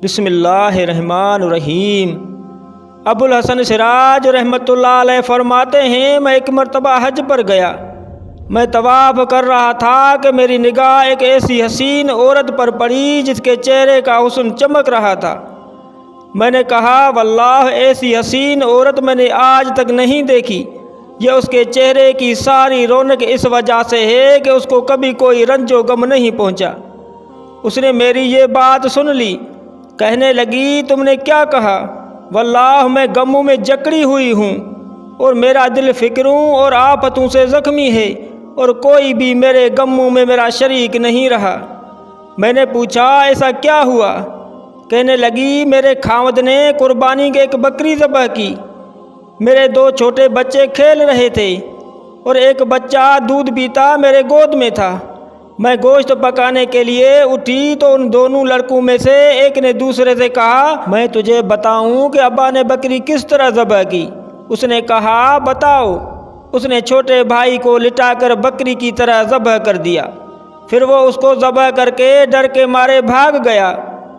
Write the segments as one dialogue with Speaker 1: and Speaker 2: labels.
Speaker 1: بسم اللہ الرحمن الرحیم۔ ابو الحسن سراج رحمۃ اللہ علیہ فرماتے ہیں، میں ایک مرتبہ حج پر گیا۔ میں طواف کر رہا تھا کہ میری نگاہ ایک ایسی حسین عورت پر پڑی جس کے چہرے کا حسن چمک رہا تھا۔ میں نے کہا، واللہ ایسی حسین عورت میں نے آج تک نہیں دیکھی۔ یہ اس کے چہرے کی ساری رونق اس وجہ سے ہے کہ اس کو کبھی کوئی رنج و غم نہیں پہنچا۔ اس نے میری یہ بات سن لی، کہنے لگی، تم نے کیا کہا؟ واللہ میں غموں میں جکڑی ہوئی ہوں اور میرا دل فکروں اور آفتوں سے زخمی ہے، اور کوئی بھی میرے غموں میں میرا شریک نہیں رہا۔ میں نے پوچھا، ایسا کیا ہوا؟ کہنے لگی، میرے خاوند نے قربانی کے ایک بکری ذبح کی۔ میرے 2 چھوٹے بچے کھیل رہے تھے اور ایک بچہ دودھ پیتا میرے گود میں تھا۔ میں گوشت پکانے کے لیے اٹھی تو ان دونوں لڑکوں میں سے ایک نے دوسرے سے کہا، میں تجھے بتاؤں کہ ابا نے بکری کس طرح ذبح کی؟ اس نے کہا، بتاؤ۔ اس نے چھوٹے بھائی کو لٹا کر بکری کی طرح ذبح کر دیا۔ پھر وہ اس کو ذبح کر کے ڈر کے مارے بھاگ گیا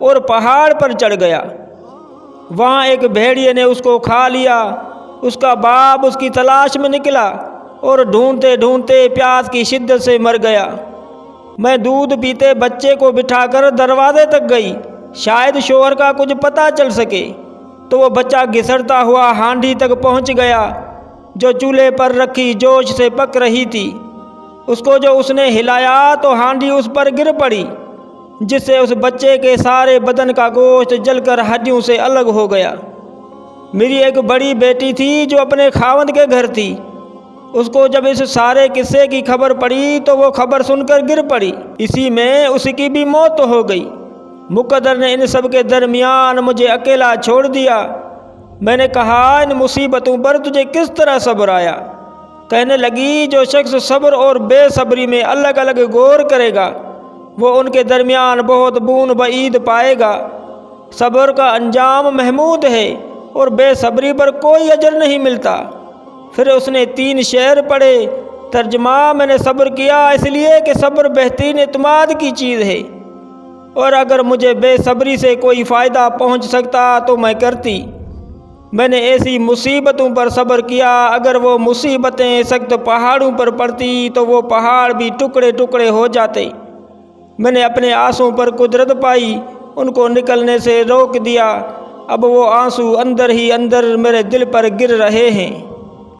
Speaker 1: اور پہاڑ پر چڑھ گیا۔ وہاں ایک بھیڑیے نے اس کو کھا لیا۔ اس کا باپ اس کی تلاش میں نکلا اور ڈھونڈتے ڈھونڈتے پیاس کی شدت سے مر گیا۔ میں دودھ پیتے بچے کو بٹھا کر دروازے تک گئی، شاید شوہر کا کچھ پتہ چل سکے، تو وہ بچہ گھسڑتا ہوا ہانڈی تک پہنچ گیا جو چولہے پر رکھی جوش سے پک رہی تھی۔ اس کو جو اس نے ہلایا تو ہانڈی اس پر گر پڑی، جس سے اس بچے کے سارے بدن کا گوشت جل کر ہڈیوں سے الگ ہو گیا۔ میری ایک بڑی بیٹی تھی جو اپنے خاوند کے گھر تھی۔ اس کو جب اس سارے قصے کی خبر پڑی تو وہ خبر سن کر گر پڑی۔ اسی میں اس کی بھی موت ہو گئی۔ مقدر نے ان سب کے درمیان مجھے اکیلا چھوڑ دیا۔ میں نے کہا، ان مصیبتوں پر تجھے کس طرح صبر آیا؟ کہنے لگی، جو شخص صبر اور بے صبری میں الگ الگ غور کرے گا وہ ان کے درمیان بہت بون بعید پائے گا۔ صبر کا انجام محمود ہے اور بے صبری پر کوئی اجر نہیں ملتا۔ پھر اس نے 3 شعر پڑھے۔ ترجمہ، میں نے صبر کیا اس لیے کہ صبر بہترین اعتماد کی چیز ہے، اور اگر مجھے بے صبری سے کوئی فائدہ پہنچ سکتا تو میں کرتی۔ میں نے ایسی مصیبتوں پر صبر کیا، اگر وہ مصیبتیں سخت پہاڑوں پر پڑتی تو وہ پہاڑ بھی ٹکڑے ٹکڑے ہو جاتے۔ میں نے اپنے آنسوں پر قدرت پائی، ان کو نکلنے سے روک دیا۔ اب وہ آنسو اندر ہی اندر میرے دل پر گر رہے ہیں۔